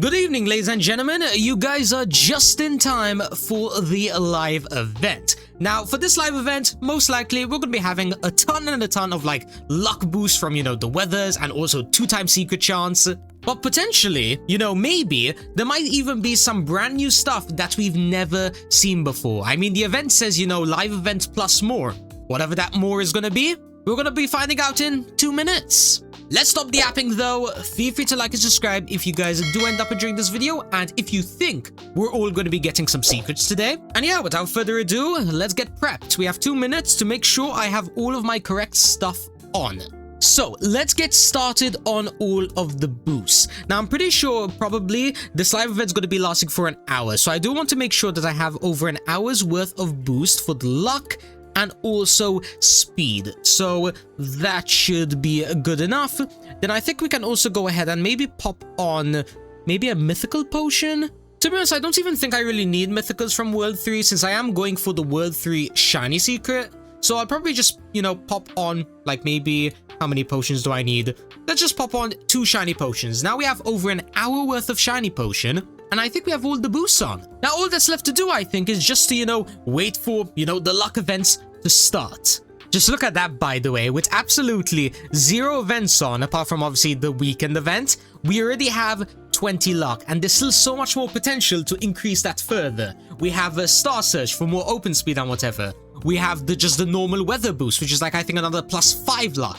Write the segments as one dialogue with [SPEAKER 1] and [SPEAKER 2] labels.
[SPEAKER 1] Good evening, ladies and gentlemen. You guys are just in time for the live event. Now, for this live event, most likely we're going to be having a ton of like luck boosts from, the weathers and also 2-time secret chance. But potentially, maybe there might even be some brand new stuff that we've never seen before. I mean, the event says, live event plus more. Whatever that more is going to be, we're going to be finding out in 2 minutes. Let's stop the yapping though. Feel free to like and subscribe if you guys do end up enjoying this video and if you think we're all going to be getting some secrets today. And yeah, without further ado, let's get prepped. We have 2 minutes to make sure I have all of my correct stuff on. So let's get started on all of the boosts. Now, I'm pretty sure probably this live event is going to be lasting for an hour. So I do want to make sure that I have over an hour's worth of boost for the luck and also speed, so that should be good enough. Then I think we can also go ahead and maybe pop on maybe a mythical potion. To be honest, I don't even think I really need mythicals from World 3 since I am going for the World 3 shiny secret. So I'll probably just, pop on like maybe how many potions do I need? Let's just pop on 2 shiny potions. Now we have over an hour worth of shiny potion. And I think we have all the boosts on. Now all that's left to do, I think, is just to, wait for, the luck events to start. Just look at that, by the way, with absolutely 0 events on, apart from obviously the weekend event, we already have 20 luck, and there's still so much more potential to increase that further. We have a star search for more open speed and whatever. We have just the normal weather boost, which is like, I think, another +5 luck.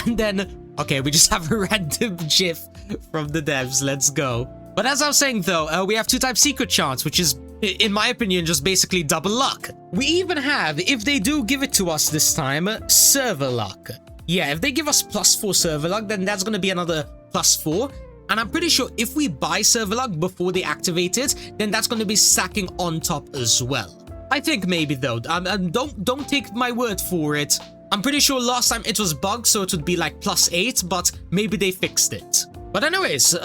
[SPEAKER 1] And then, okay, we just have a random gif from the devs. Let's go. But as I was saying though, we have 2-time secret chance, which is, in my opinion, just basically double luck. We even have, if they do give it to us this time, server luck. Yeah, if they give us +4 server luck, then that's going to be another +4. And I'm pretty sure if we buy server luck before they activate it, then that's going to be stacking on top as well. I think maybe though, don't take my word for it. I'm pretty sure last time it was bugged, so it would be like +8, but maybe they fixed it. But anyways,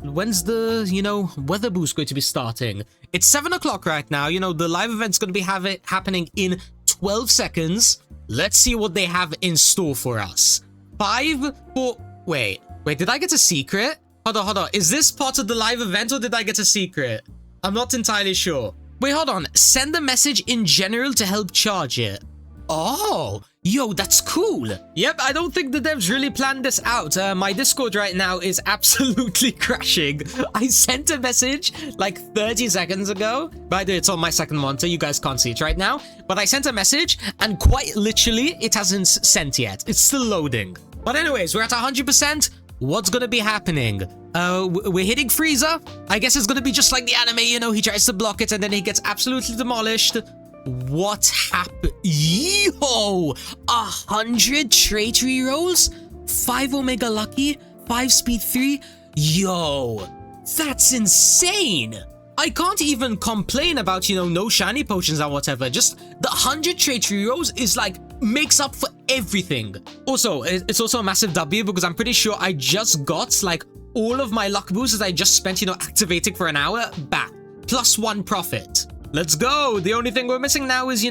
[SPEAKER 1] when's the, weather boost going to be starting? It's 7 o'clock right now. The live event's going to be happening in 12 seconds. Let's see what they have in store for us. 5, 4... Wait, did I get a secret? Hold on. Is this part of the live event or did I get a secret? I'm not entirely sure. Wait, hold on. Send a message in general to help charge it. Oh, yo, that's cool. Yep, I don't think the devs really planned this out. My Discord right now is absolutely crashing. I sent a message like 30 seconds ago. By the way, it's on my second monitor. You guys can't see it right now. But I sent a message and quite literally, it hasn't sent yet. It's still loading. But anyways, we're at 100%. What's gonna be happening? We're hitting Freezer. I guess it's gonna be just like the anime, he tries to block it and then he gets absolutely demolished. What happened? Yo! 100 trait rerolls? 5 Omega Lucky? 5 Speed 3? Yo! That's insane! I can't even complain about, no shiny potions or whatever. Just the 100 trait rerolls is like, makes up for everything. Also, it's also a massive W because I'm pretty sure I just got like all of my luck boosts that I just spent, activating for an hour back. +1 profit. Let's go! The only thing we're missing now is,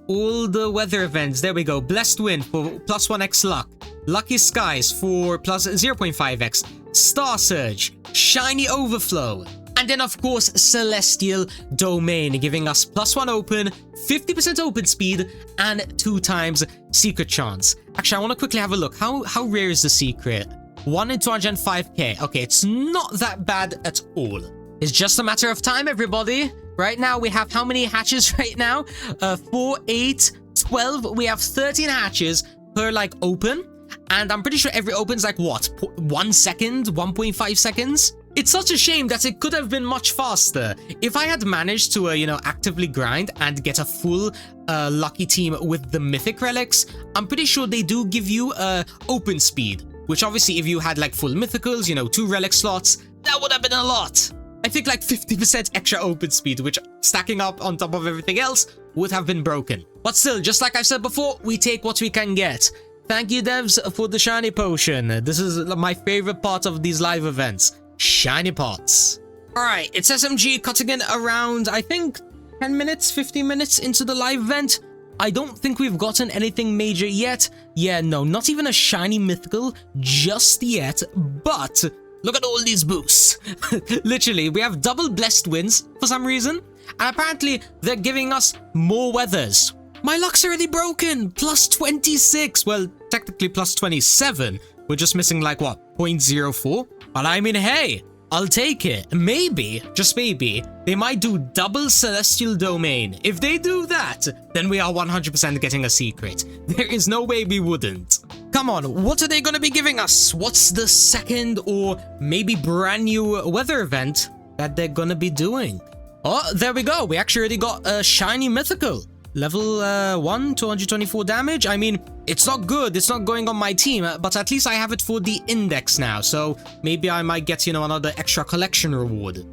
[SPEAKER 1] all the weather events. There we go. Blessed Wind for +1x luck. Lucky Skies for +0.5x. Star Surge. Shiny Overflow. And then, of course, Celestial Domain, giving us +1 open, 50% open speed, and 2 times secret chance. Actually, I want to quickly have a look. How rare is the secret? 1 in 205k. Okay, it's not that bad at all. It's just a matter of time, everybody. Right now, we have how many hatches right now? 4, 8, 12. We have 13 hatches per, open. And I'm pretty sure every open's what? 1 second? 1.5 seconds? It's such a shame that it could have been much faster. If I had managed to, actively grind and get a full lucky team with the mythic relics, I'm pretty sure they do give you open speed. Which obviously, if you had, full mythicals, 2 relic slots, that would have been a lot. I think 50% extra open speed, which stacking up on top of everything else would have been broken. But still, just like I said before, we take what we can get. Thank you, devs, for the shiny potion. This is my favorite part of these live events. Shiny pots. Alright, it's SMG cutting in around, I think, 10 minutes, 15 minutes into the live event. I don't think we've gotten anything major yet. Yeah, no, not even a shiny mythical just yet. But Look at all these boosts. Literally, we have double blessed wins for some reason. And apparently, they're giving us more weathers. My luck's already broken. Plus 26. Well, technically plus 27. We're just missing like what? 0.04? But I mean, hey, I'll take it. Maybe, just maybe, they might do double celestial domain. If they do that, then we are 100% getting a secret. There is no way we wouldn't. Come on, what are they going to be giving us? What's the second or maybe brand new weather event that they're going to be doing? Oh, there we go. We actually already got a shiny mythical. Level 1, 224 damage. I mean, it's not good. It's not going on my team, but at least I have it for the index now. So maybe I might get, you know, another extra collection reward.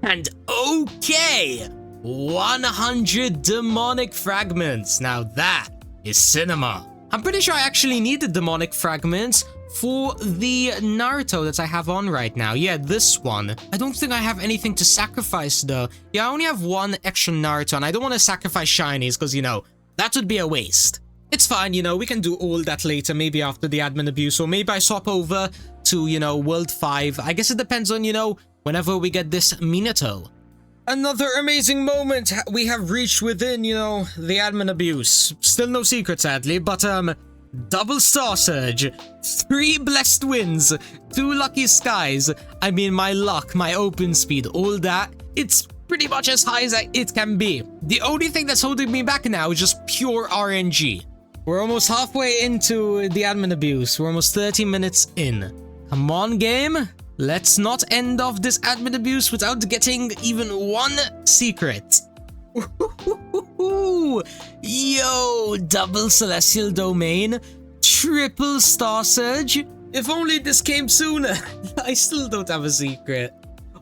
[SPEAKER 1] And okay, 100 demonic fragments. Now that is cinema. I'm pretty sure I actually need the demonic fragments for the Naruto that I have on right now. Yeah, this one. I don't think I have anything to sacrifice though. Yeah, I only have one extra Naruto and I don't want to sacrifice shinies because, you know, that would be a waste. It's fine, you know, we can do all that later, maybe after the admin abuse, or maybe I swap over to, you know, World 5. I guess it depends on, you know, whenever we get this Minato. Another amazing moment we have reached within, you know, the admin abuse. Still no secret, sadly, but, double Star Surge, 3 blessed wins, 2 lucky skies. I mean, my luck, my open speed, all that, it's pretty much as high as it can be. The only thing that's holding me back now is just pure RNG. We're almost halfway into the admin abuse. We're almost 30 minutes in. Come on, game. Let's not end off this admin abuse without getting even one secret. Yo, double celestial domain, triple Star Surge. If only this came sooner. I still don't have a secret.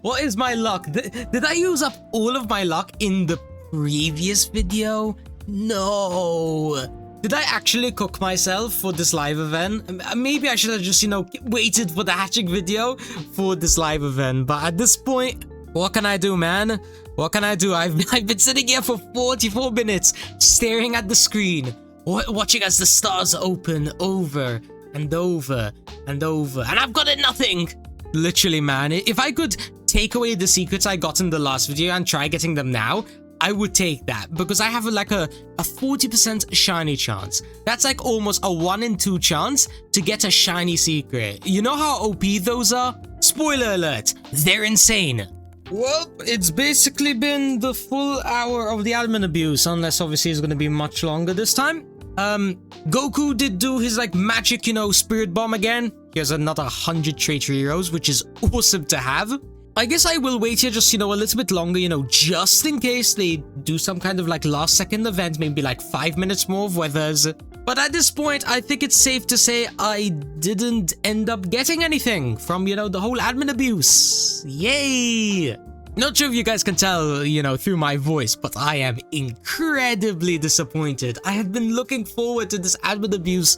[SPEAKER 1] What is my luck? Did I use up all of my luck in the previous video? No. Did I actually cook myself for this live event? Maybe I should have just, you know, waited for the hatching video for this live event. But at this point, what can I do, man? What can I do? I've been sitting here for 44 minutes, staring at the screen, watching as the stars open over and over and over, and I've gotten nothing! Literally, man, if I could take away the secrets I got in the last video and try getting them now, I would take that, because I have like a 40% shiny chance. That's like almost a 1 in 2 chance to get a shiny secret. You know how OP those are? Spoiler alert, they're insane. Well, it's basically been the full hour of the admin abuse, unless obviously it's gonna be much longer this time. Goku did do his like magic, you know, spirit bomb again. He has another 100 traitor heroes, which is awesome to have. I guess I will wait here just, you know, a little bit longer, you know, just in case they do some kind of like last second event, maybe like 5 minutes more of weathers. But at this point, I think it's safe to say I didn't end up getting anything from, you know, the whole admin abuse. Yay! Not sure if you guys can tell, you know, through my voice, but I am incredibly disappointed. I have been looking forward to this admin abuse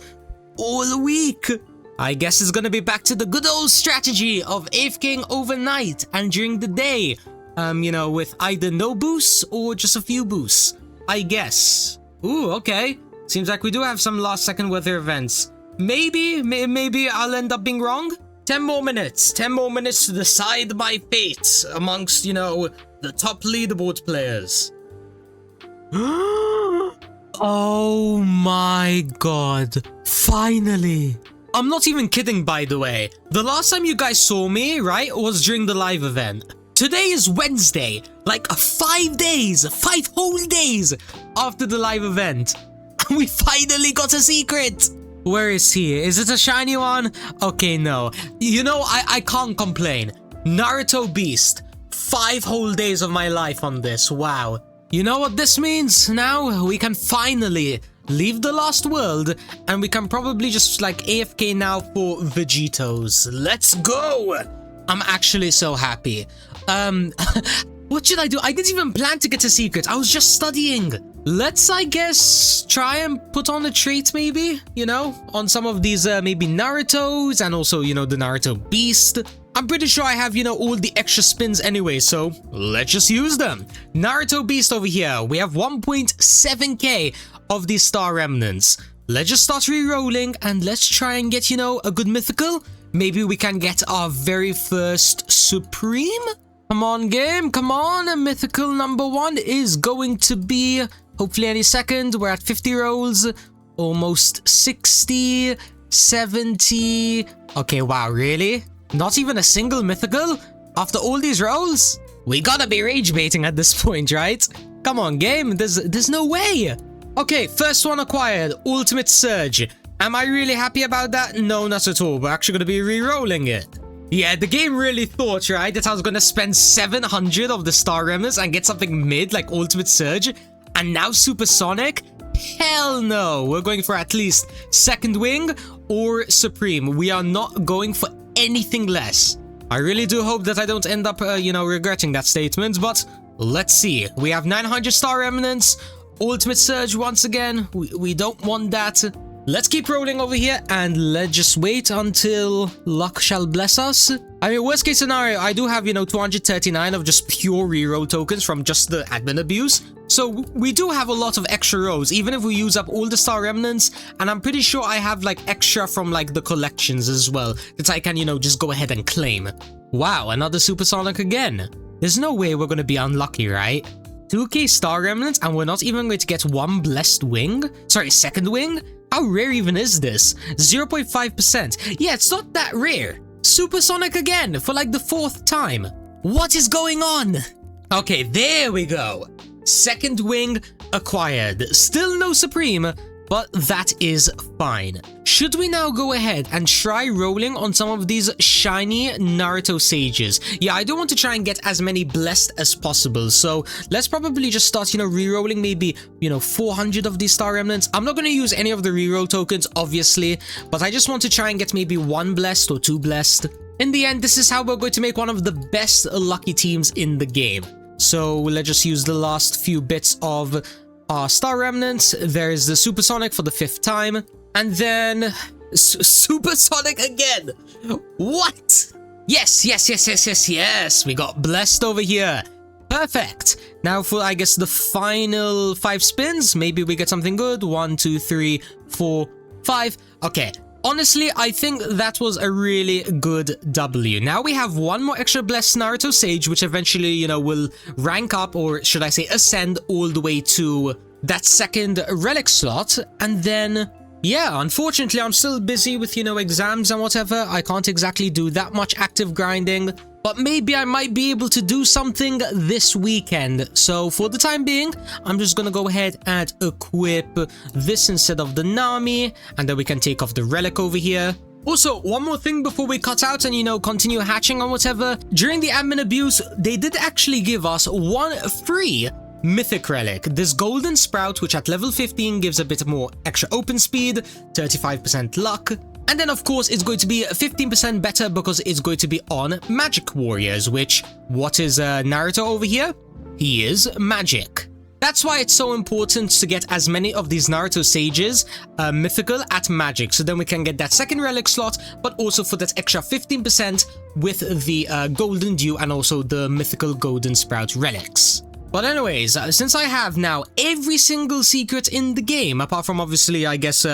[SPEAKER 1] all week. I guess it's gonna be back to the good old strategy of AFKing overnight and during the day. You know, with either no boosts or just a few boosts, I guess. Ooh, okay. Seems like we do have some last second weather events. Maybe I'll end up being wrong. 10 more minutes to decide my fate amongst, you know, the top leaderboard players. Oh my god, finally. I'm not even kidding, by the way. The last time you guys saw me, right, was during the live event. Today is Wednesday, like 5 days, 5 whole days after the live event. And we finally got a secret. Where is he? Is it a shiny one? Okay, no. You know, I can't complain. Naruto Beast. 5 whole days of my life on this. Wow. You know what this means? Now we can finally leave the lost world and we can probably just like AFK now for Vegitos. Let's go! I'm actually so happy. What should I do? I didn't even plan to get a secret. I was just studying. Let's, I guess, try and put on a trait maybe, you know, on some of these maybe Narutos and also, you know, the Naruto Beast. I'm pretty sure I have, you know, all the extra spins anyway, so let's just use them. Naruto Beast over here. We have 1.7k of these star remnants. Let's just start re-rolling and let's try and get, you know, a good mythical. maybe we can get our very first Supreme? Come on, game, come on. Mythical number 1 is going to be hopefully any second. We're at 50 rolls, almost 60, 70. Okay, wow, really? Not even a single mythical? After all these rolls? We gotta be rage baiting at this point, right? Come on, game, there's no way. Okay, first one acquired, Ultimate Surge. Am I really happy about that? No, not at all. We're actually gonna be re-rolling it. Yeah, the game really thought, right, that I was gonna spend 700 of the Star Remnants and get something mid like Ultimate Surge, and now Supersonic? Hell no! We're going for at least Second Wing or Supreme. We are not going for anything less. I really do hope that I don't end up, regretting that statement, but let's see. We have 900 Star Remnants, Ultimate Surge once again. We don't want that. Let's keep rolling over here and let's just wait until luck shall bless us. I mean, worst case scenario, I do have, 239 of just pure reroll tokens from just the admin abuse. So we do have a lot of extra rolls, even if we use up all the Star Remnants. And I'm pretty sure I have like extra from like the collections as well that I can, just go ahead and claim. Wow, another Supersonic again. There's no way we're going to be unlucky, right? 2k Star Remnants and we're not even going to get one Blessed Wing? Sorry, Second Wing? How rare even is this? 0.5%. Yeah, it's not that rare. Supersonic again for like the 4th time. What is going on? Okay, there we go. Second Wing acquired. Still no Supreme, but that is fine. Should we now go ahead and try rolling on some of these shiny Naruto Sages? Yeah, I do want to try and get as many blessed as possible. So let's probably just start, re-rolling maybe, 400 of these Star Remnants. I'm not going to use any of the re-roll tokens, obviously, but I just want to try and get maybe 1 blessed or 2 blessed. In the end, this is how we're going to make one of the best lucky teams in the game. So let's just use the last few bits of our Star Remnants. There's the Supersonic for the 5th time. And then Supersonic again. What? Yes. We got blessed over here. Perfect. Now for, I guess, the final 5 spins. Maybe we get something good. 1, 2, 3, 4, 5. Okay. Honestly, I think that was a really good W. Now we have one more extra blessed Naruto Sage, which eventually, will rank up, or should I say ascend all the way to that 2nd relic slot. And then, yeah, unfortunately, I'm still busy with, exams and whatever. I can't exactly do that much active grinding, but maybe I might be able to do something this weekend. So for the time being, I'm just gonna go ahead and equip this instead of the Nami, and then we can take off the relic over here. Also, one more thing before we cut out and, continue hatching or whatever. During the admin abuse, they did actually give us one free mythic relic, this golden sprout, which at level 15 gives a bit more extra open speed, 35% luck, and then of course it's going to be 15% better because it's going to be on magic warriors, which, what is Naruto over here? He is magic. That's why it's so important to get as many of these Naruto Sages mythical at magic, so then we can get that 2nd relic slot, but also for that extra 15% with the golden dew and also the mythical golden sprout relics. But anyways, since I have now every single secret in the game, apart from obviously, I guess,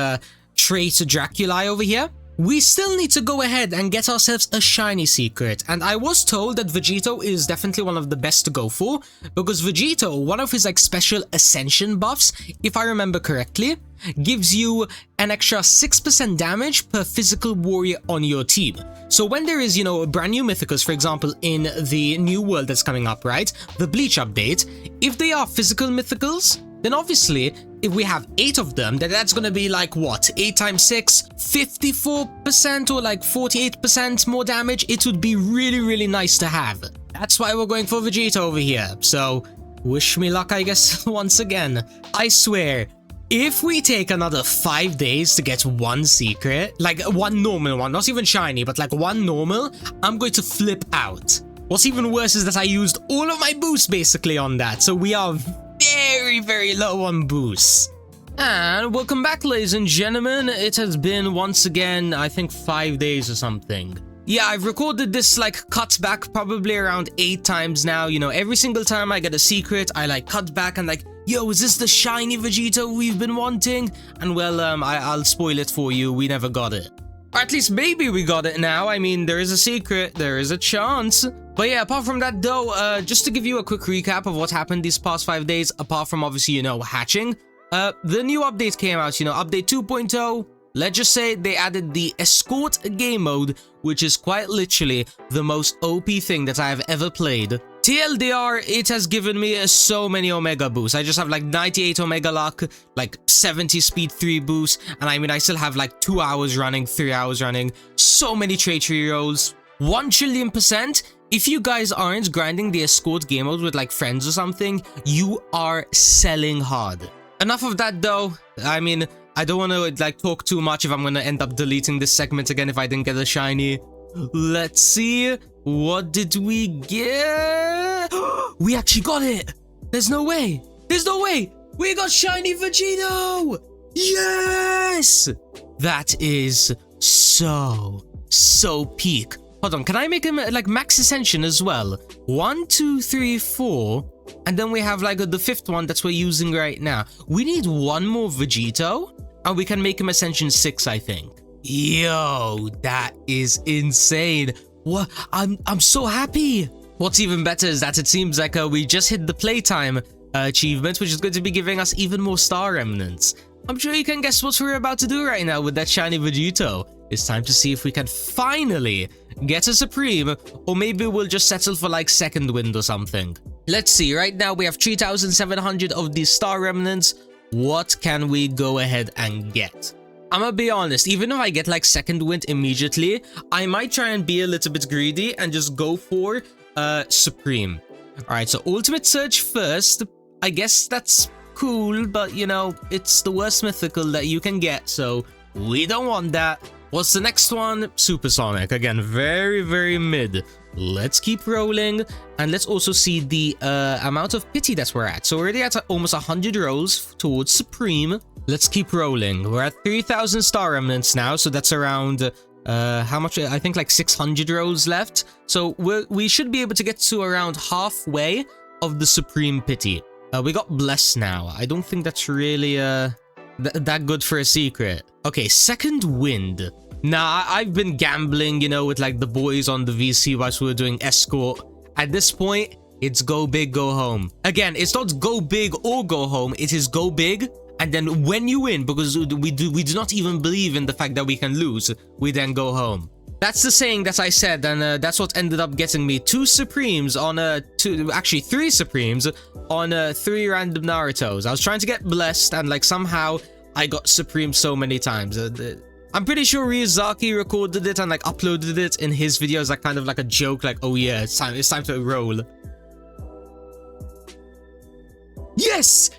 [SPEAKER 1] Trait Draculae over here, we still need to go ahead and get ourselves a shiny secret. And I was told that Vegito is definitely one of the best to go for, because Vegito, one of his like special ascension buffs, if I remember correctly, gives you an extra 6% damage per physical warrior on your team. So when there is, brand new mythicals, for example, in the new world that's coming up, right? The Bleach update, if they are physical mythicals, then obviously, if we have 8 of them, then that's gonna be like, what? 8 times 6, 54% or like 48% more damage. It would be really, really nice to have. That's why we're going for Vegeta over here. So, wish me luck, I guess, once again. I swear, if we take another 5 days to get one secret, like one normal one, not even shiny, but like one normal, I'm going to flip out. What's even worse is that I used all of my boosts basically on that, so we are very, very low on boosts. And welcome back, ladies and gentlemen. It has been, once again, I think 5 days or something. Yeah, I've recorded this, like, cut back probably around 8 times now. Every single time I get a secret, I, like, cut back and, like, yo, is this the shiny Vegito we've been wanting? And, well, I'll spoil it for you. We never got it. Or at least maybe we got it now. I mean, there is a secret, there is a chance. But yeah, apart from that though, just to give you a quick recap of what happened these past 5 days, apart from obviously, hatching, the new update came out, update 2.0. Let's just say they added the escort game mode, which is quite literally the most OP thing that I have ever played. TLDR, it has given me so many Omega boosts. I just have like 98 Omega luck, like 70 speed 3 boosts, and I mean, I still have like 2 hours running, 3 hours running, so many traitor rolls, 1 trillion%. If you guys aren't grinding the escort game mode with like friends or something, you are selling hard. Enough of that though. I mean, I don't want to like talk too much if I'm going to end up deleting this segment again if I didn't get a shiny. Let's see. What did we get? We actually got it. There's no way. There's no way. We got shiny Vegito. Yes. That is so peak. Hold on. Can I make him like max ascension as well? 1, 2, 3, 4. And then we have like the 5th one that we're using right now. We need 1 more Vegito. And we can make him Ascension 6, I think. Yo, that is insane. What? I'm so happy. What's even better is that it seems like we just hit the playtime achievement, which is going to be giving us even more star remnants. I'm sure you can guess what we're about to do right now with that shiny Vegito. It's time to see if we can finally get a Supreme, or maybe we'll just settle for like second wind or something. Let's see. Right now we have 3,700 of these star remnants. What can we go ahead and get? I'm gonna be honest, even if I get like second wind immediately, I might try and be a little bit greedy and just go for Supreme. Alright, so Ultimate Search first. I guess that's cool, but it's the worst mythical that you can get, so we don't want that. What's the next one? Supersonic. Again, very mid. Let's keep rolling, and let's also see the amount of pity that we're at. So we're already at almost 100 rolls towards Supreme. Let's keep rolling. We're at 3,000 star remnants now, so that's around how much? I think like 600 rolls left. So we should be able to get to around halfway of the Supreme pity. We got Blessed now. I don't think that's really that good for a secret. Okay, second wind. Nah, I've been gambling, with like the boys on the VC whilst we were doing escort. At this point, it's go big, go home. Again, it's not go big or go home. It is go big, and then when you win, because we do not even believe in the fact that we can lose, we then go home. That's the saying that I said, and that's what ended up getting me 2 Supremes on 3 Supremes on 3 random Narutos. I was trying to get Blessed, and like somehow I got Supreme so many times. I'm pretty sure Ryuzaki recorded it and like uploaded it in his videos, like kind of like a joke, like, oh yeah, it's time to roll. Yes!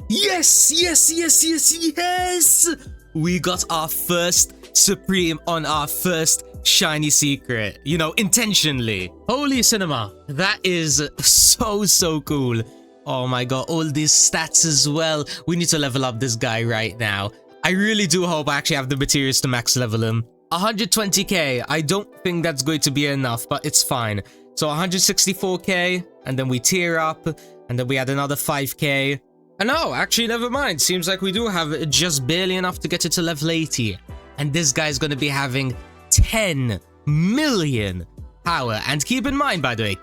[SPEAKER 1] We got our first Supreme on our first shiny secret, intentionally. Holy cinema, that is so cool. Oh my god, all these stats as well. We need to level up this guy right now. I really do hope I actually have the materials to max level him. 120k, I don't think that's going to be enough, but it's fine. So 164k, and then we tier up, and then we add another 5k. And no, actually, never mind. Seems like we do have just barely enough to get it to level 80. And this guy's going to be having 10 million power. And keep in mind, by the way,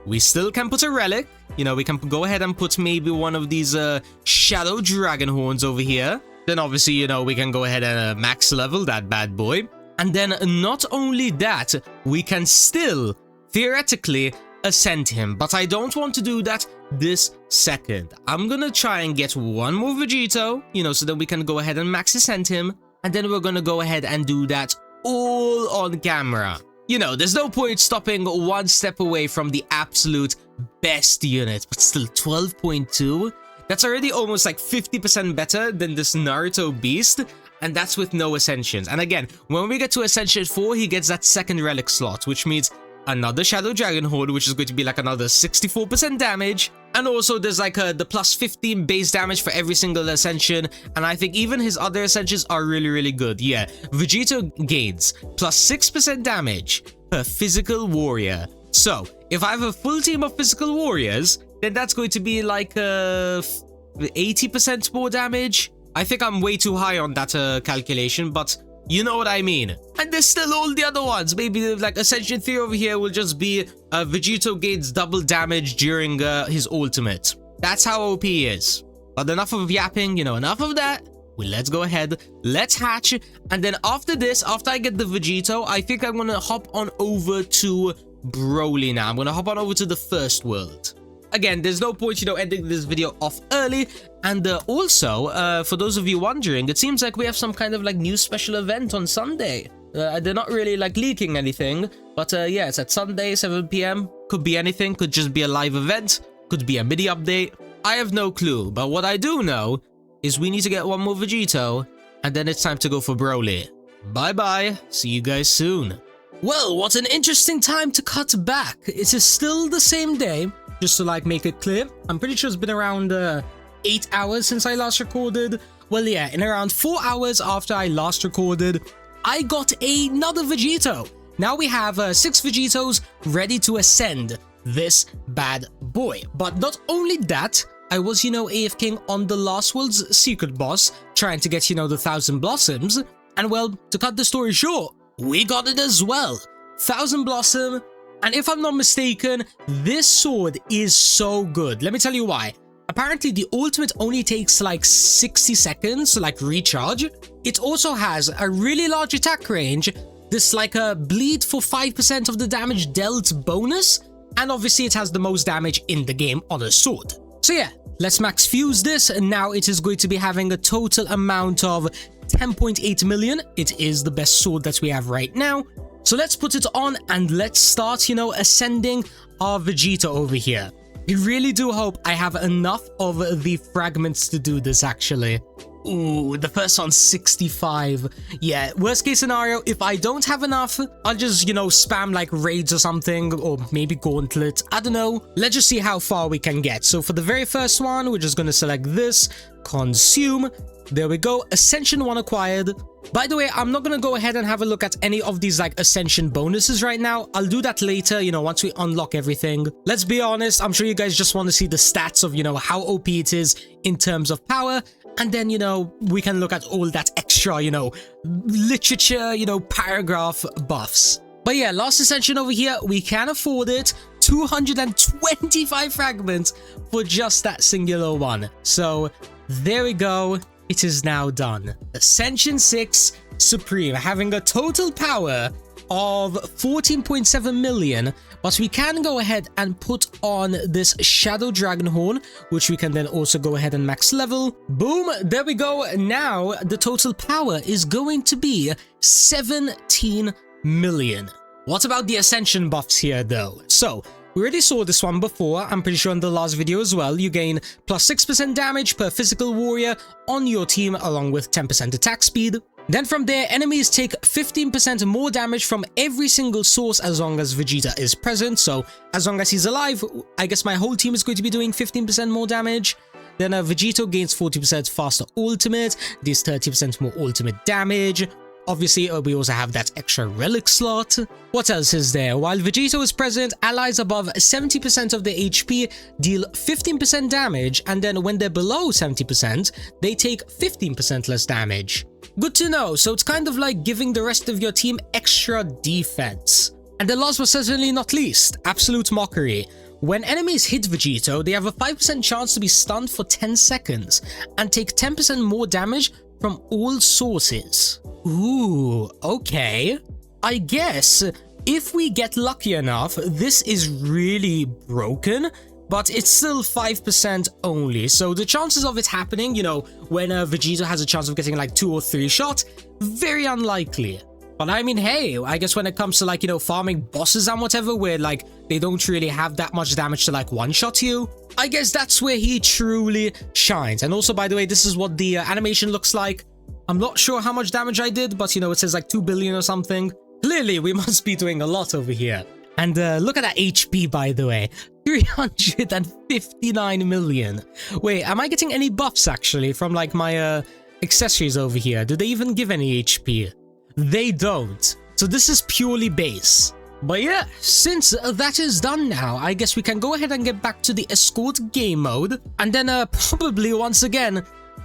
[SPEAKER 1] we still can put a relic. We can go ahead and put maybe one of these shadow dragon horns over here. Then obviously, we can go ahead and max level that bad boy. And then not only that, we can still theoretically ascend him. But I don't want to do that this second. I'm gonna try and get one more Vegito, so that we can go ahead and max ascend him. And then we're gonna go ahead and do that all on camera. There's no point stopping one step away from the absolute best unit, but still 12.2. That's already almost like 50% better than this Naruto Beast, and that's with no Ascensions. And again, when we get to Ascension 4, he gets that second relic slot, which means another Shadow Dragon Horde, which is going to be like another 64% damage. And also there's like the plus 15 base damage for every single Ascension, and I think even his other Ascensions are really good. Yeah, Vegito gains plus 6% damage per physical warrior. So, if I have a full team of physical warriors, then that's going to be like 80% more damage. I think I'm way too high on that calculation, but You know what I mean? And there's still all the other ones. Maybe like Ascension 3 over here will just be Vegito gains double damage during his ultimate. That's how OP he is. But enough of yapping, you know, enough of that. Well, let's go ahead, let's hatch, and then after this, after I get the Vegito, I think I'm gonna hop on over to Broly now. I'm gonna hop on over to the first world. Again, there's no point, you know, ending this video off early. And also, for those of you wondering, it seems like we have some kind of like new special event on Sunday. They're not really like leaking anything, but yeah, it's at Sunday, 7 p.m. Could be anything, could just be a live event, could be a mini update. I have no clue, but what I do know is we need to get one more Vegito, and then it's time to go for Broly. Bye-bye, see you guys soon. Well, what an interesting time to cut back. It is still the same day, just to like make it clear. I'm pretty sure it's been around 8 hours since I last recorded. Well, yeah, in around 4 hours after I last recorded, I got another Vegito. Now we have 6 Vegitos ready to ascend this bad boy. But not only that, I was, you know, AFKing on the last world's secret boss, trying to get, you know, the 1000 Blossoms. And well, to cut the story short, we got it as well. 1000 Blossom. And if I'm not mistaken, this sword is so good. Let me tell you why. Apparently, the ultimate only takes like 60 seconds to like recharge. It also has a really large attack range. This like a bleed for 5% of the damage dealt bonus. And obviously, it has the most damage in the game on a sword. So yeah, let's max fuse this, and now it is going to be having a total amount of 10.8 million. It is the best sword that we have right now. So let's put it on and let's start, you know, ascending our Vegeta over here. I really do hope I have enough of the fragments to do this, actually. Ooh, the first one's 65. Yeah, worst case scenario, if I don't have enough, I'll just, you know, spam like raids or something, or maybe gauntlet. I don't know. Let's just see how far we can get. So for the very first one, we're just going to select this, consume. There we go, Ascension 1 acquired. By the way, I'm not going to go ahead and have a look at any of these like Ascension bonuses right now. I'll do that later, you know, once we unlock everything. Let's be honest, I'm sure you guys just want to see the stats of, you know, how OP it is in terms of power. And then, you know, we can look at all that extra, you know, literature, you know, paragraph buffs. But yeah, last Ascension over here, we can afford it. 225 fragments for just that singular one. So there we go. It is now done. Ascension 6 Supreme, having a total power of 14.7 million, but we can go ahead and put on this Shadow Dragon Horn, which we can then also go ahead and max level. Boom, there we go. Now the total power is going to be 17 million. What about the Ascension buffs here though? So we already saw this one before, I'm pretty sure in the last video as well. You gain plus 6% damage per physical warrior on your team, along with 10% attack speed. Then from there, enemies take 15% more damage from every single source as long as Vegeta is present. So as long as he's alive, I guess my whole team is going to be doing 15% more damage. Then Vegito gains 40% faster ultimate, deals 30% more ultimate damage. Obviously, we also have that extra relic slot. What else is there? While Vegito is present, allies above 70% of their HP deal 15% damage, and then when they're below 70%, they take 15% less damage. Good to know, so it's kind of like giving the rest of your team extra defense. And then last but certainly not least, Absolute Mockery. When enemies hit Vegito, they have a 5% chance to be stunned for 10 seconds and take 10% more damage from all sources. Ooh, okay. I guess if we get lucky enough, this is really broken, but it's still 5% only. So the chances of it happening, you know, when Vegeta has a chance of getting like 2 or 3 shots, very unlikely. But I mean, hey, I guess when it comes to like, you know, farming bosses and whatever, where like they don't really have that much damage to like one-shot you, I guess that's where he truly shines. And also, by the way, this is what the animation looks like. I'm not sure how much damage I did, but you know, it says like 2 billion or something. Clearly, we must be doing a lot over here. And look at that HP, by the way. 359 million. Wait, am I getting any buffs actually from like my accessories over here? Do they even give any HP? They don't. So this is purely base. But yeah, since that is done now, I guess we can go ahead and get back to the escort game mode. And then probably once again,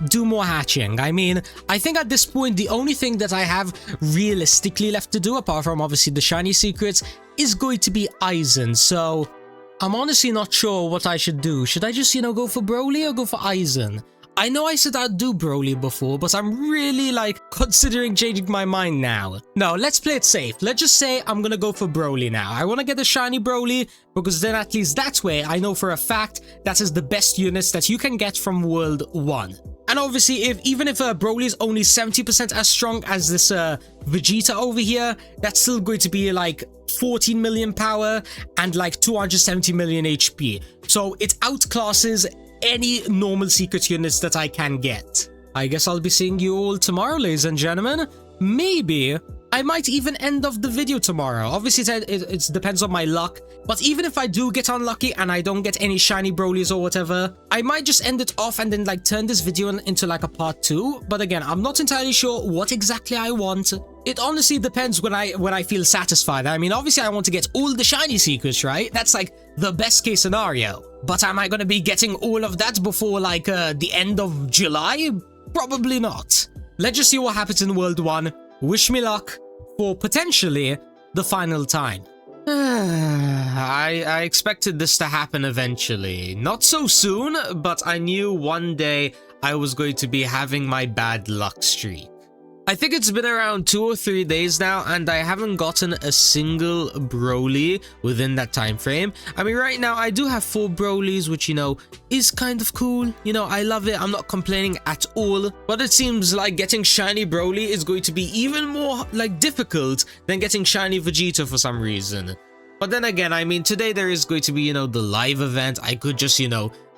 [SPEAKER 1] do more hatching. I mean, I think at this point, the only thing that I have realistically left to do, apart from obviously the shiny secrets, is going to be Aizen. So I'm honestly not sure what I should do. Should I just, go for Broly or go for Aizen? I know I said I'd do Broly before, but I'm really, considering changing my mind now. No, let's play it safe. Let's just say I'm gonna go for Broly now. I want to get a shiny Broly, because then at least that way, I know for a fact that is the best units that you can get from World 1. And obviously, even if Broly is only 70% as strong as this Vegeta over here, that's still going to be 14 million power and 270 million HP. So it outclasses any normal secret units that I can get. I guess I'll be seeing you all tomorrow, ladies and gentlemen. Maybe I might even end off the video tomorrow. Obviously, it depends on my luck. But even if I do get unlucky and I don't get any shiny Brolys or whatever, I might just end it off and then turn this video into a part 2. But again, I'm not entirely sure what exactly I want. It honestly depends when I feel satisfied. I mean, obviously I want to get all the shiny secrets, right? That's the best case scenario. But am I going to be getting all of that before the end of July? Probably not. Let's just see what happens in World 1. Wish me luck for potentially the final time. I expected this to happen eventually. Not so soon, but I knew one day I was going to be having my bad luck streak. I think it's been around 2 or 3 days now, and I haven't gotten a single Broly within that time frame. I mean, right now I do have 4 Brolys, which, is kind of cool. I love it. I'm not complaining at all. But it seems like getting shiny Broly is going to be even more, difficult than getting shiny Vegito for some reason. But then again, I mean, today there is going to be, the live event. I could just,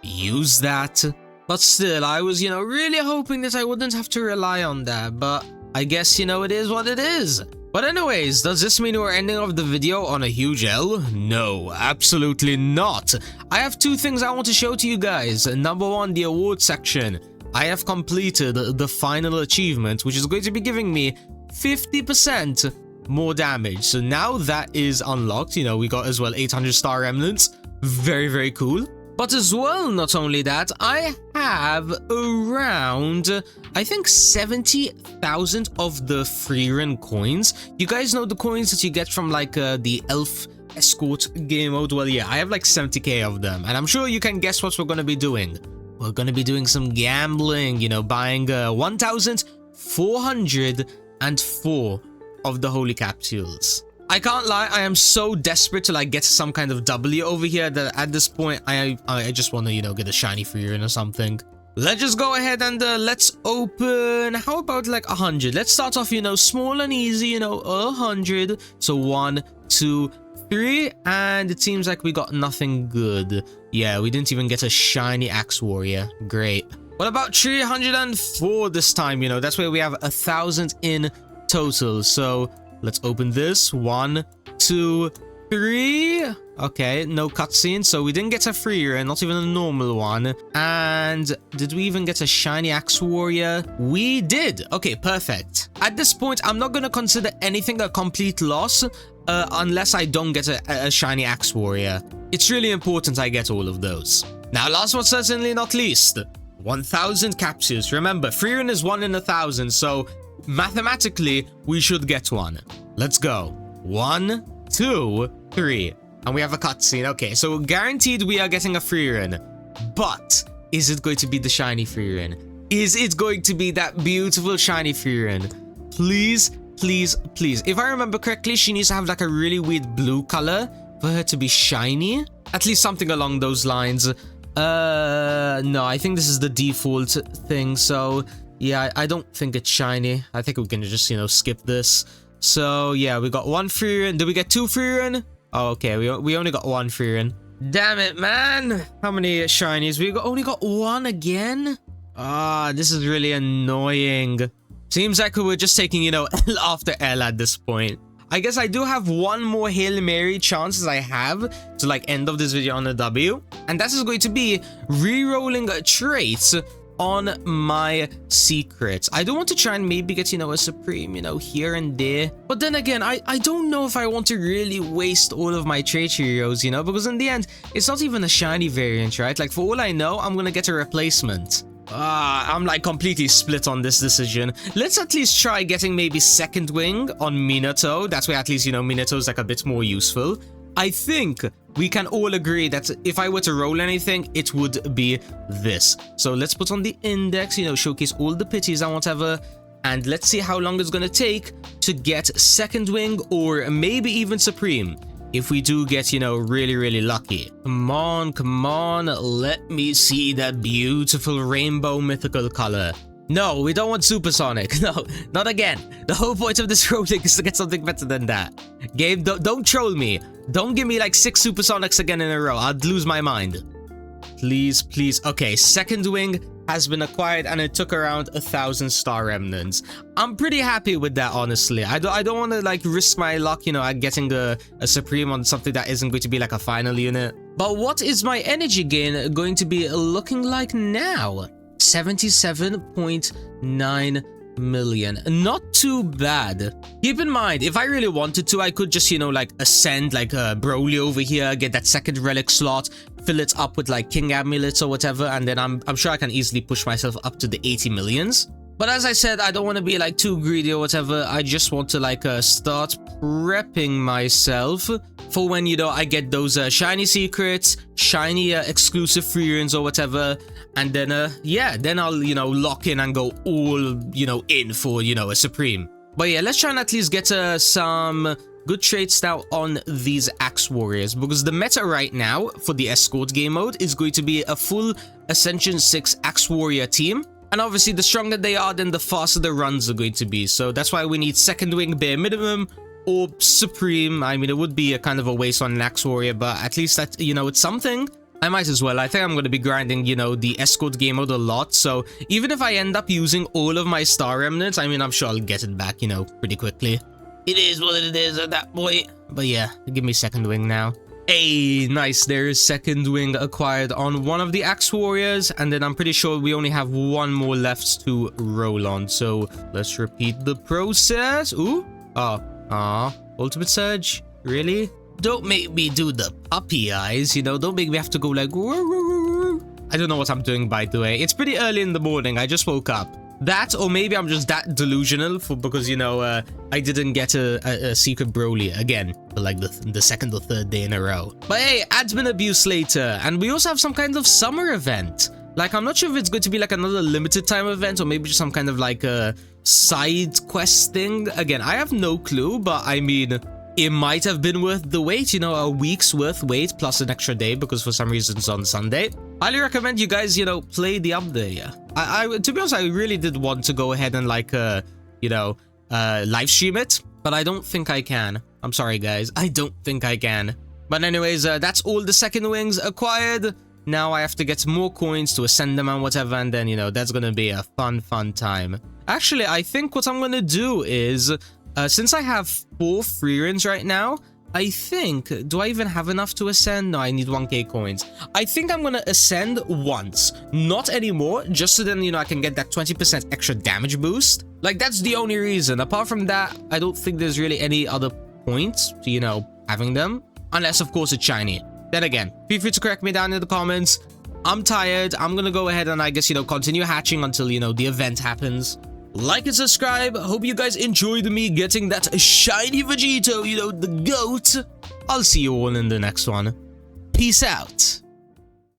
[SPEAKER 1] use that. But still, I was, really hoping that I wouldn't have to rely on that. But I guess, it is what it is. But anyways, does this mean we're ending off the video on a huge L? No, absolutely not. I have 2 things I want to show to you guys. Number 1, the award section. I have completed the final achievement, which is going to be giving me 50% more damage. So now that is unlocked. We got as well 800 star remnants. Very, very cool. But as well, not only that, I have around, I think 70,000 of the free-run coins. You guys know the coins that you get from the elf escort game mode? Well, yeah, I have 70k of them. And I'm sure you can guess what we're going to be doing. We're going to be doing some gambling, buying 1,404 of the holy capsules. I can't lie, I am so desperate to get some kind of W over here that at this point I just want to get a shiny free-run or something. Let's just go ahead and let's open, how about 100? Let's start off small and easy, 100. So 1, 2, 3, and it seems like we got nothing good. Yeah, we didn't even get a shiny axe warrior. Great. What about 304 this time? That's where we have 1,000 in total. So let's open this. 1, 2, 3. Okay, no cutscene, so we didn't get a free-run, not even a normal one. And did we even get a shiny axe warrior? We did. Okay, perfect. At this point, I'm not gonna consider anything a complete loss unless I don't get a shiny axe warrior. It's really important I get all of those. Now, last but certainly not least, 1,000 capsules. Remember, free-run is 1 in 1,000, so mathematically, we should get one. Let's go. 1, 2, 3. And we have a cutscene. Okay, so guaranteed we are getting a free-run. But is it going to be the shiny free-run? Is it going to be that beautiful shiny free-run? Please, please, please. If I remember correctly, she needs to have a really weird blue color for her to be shiny. At least something along those lines. No, I think this is the default thing. So yeah, I don't think it's shiny. I think we can just, skip this. So yeah, we got 1 free-run. Did we get 2 free-run? Oh, okay, we only got 1 free-run. Damn it, man. How many shinies? We only got 1 again? Ah, this is really annoying. Seems like we're just taking, L after L at this point. I guess I do have 1 more Hail Mary chance as I have to end of this video on a W. And that is going to be re-rolling traits on my secrets. I do want to try and maybe get, a supreme, here and there. But then again, I don't know if I want to really waste all of my trait heroes, because in the end, it's not even a shiny variant, right? For all I know, I'm gonna get a replacement. I'm like completely split on this decision. Let's at least try getting maybe second wing on Minato. That's where at least, you know, Minato's like a bit more useful. I think we can all agree that if I were to roll anything, it would be this. So let's put on the index, you know, showcase all the pities and whatever. And let's see how long it's going to take to get second wing or maybe even supreme. If we do get, you know, really lucky. Come on, let me see that beautiful rainbow mythical color. No, we don't want supersonic. No, not again. The whole point of this rolling is to get something better than that. Game, don't troll me. Don't give me like 6 supersonics again in a row. I'd lose my mind. Please. Okay, second wing has been acquired and it took around 1,000 star remnants. I'm pretty happy with that, honestly. I don't want to like risk my luck, you know, at getting a supreme on something that isn't going to be like a final unit. But what is my energy gain going to be looking like now? 77.9 million. Not too bad. Keep in mind, if I really wanted to, I could just, you know, like ascend like Broly over here, get that second relic slot, fill it up with like King Amulets or whatever, and then I'm sure I can easily push myself up to the 80 millions. But as I said, I don't want to be like too greedy or whatever. I just want to like start prepping myself for when, you know, I get those shiny secrets, shiny exclusive free runes or whatever. And then, yeah, then I'll, you know, lock in and go all, you know, in for, you know, a supreme. But yeah, let's try and at least get some good traits now on these Axe Warriors. Because the meta right now for the Escort game mode is going to be a full Ascension 6 Axe Warrior team. And obviously, the stronger they are, then the faster the runs are going to be. So that's why we need second wing bare minimum or supreme. I mean, it would be a kind of a waste on an Axe Warrior, but at least that, you know, it's something. I might as well. I think I'm going to be grinding, you know, the Escort game mode a lot. So even if I end up using all of my star remnants, I mean, I'm sure I'll get it back, you know, pretty quickly. It is what it is at that point. But yeah, give me second wing now. Hey, nice. There is second wing acquired on one of the Axe Warriors. And then I'm pretty sure we only have one more left to roll on. So let's repeat the process. Ooh. Ultimate Surge. Really? Don't make me do the puppy eyes, you know, don't make me have to go like... I don't know what I'm doing, by the way. It's pretty early in the morning, I just woke up. That, or maybe I'm just that delusional because, you know, I didn't get a secret Broly again for like the second or third day in a row. But hey, admin abuse later. And we also have some kind of summer event. Like, I'm not sure if it's going to be like another limited time event or maybe just some kind of like a side quest thing. Again, I have no clue, but I mean... it might have been worth the wait, you know, a week's worth wait plus an extra day because for some reason it's on Sunday. Highly recommend you guys, you know, play the update. To be honest, I really did want to go ahead and like, you know, live stream it, but I don't think I can. I'm sorry, guys. I don't think I can. But anyways, that's all the second wings acquired. Now I have to get more coins to ascend them and whatever, and then, you know, that's gonna be a fun time. Actually, I think what I'm gonna do is... since I have 4 free runs right now, I think... do I even have enough to ascend? No, I need 1k coins. I think I'm gonna ascend once. Not anymore, just so then, you know, I can get that 20% extra damage boost. Like, that's the only reason. Apart from that, I don't think there's really any other point to, you know, having them. Unless, of course, it's shiny. Then again, feel free to correct me down in the comments. I'm tired. I'm gonna go ahead and, I guess, you know, continue hatching until, you know, the event happens. Like and subscribe. Hope you guys enjoyed me getting that shiny Vegito, you know, the GOAT. I'll see you all in the next one. Peace out.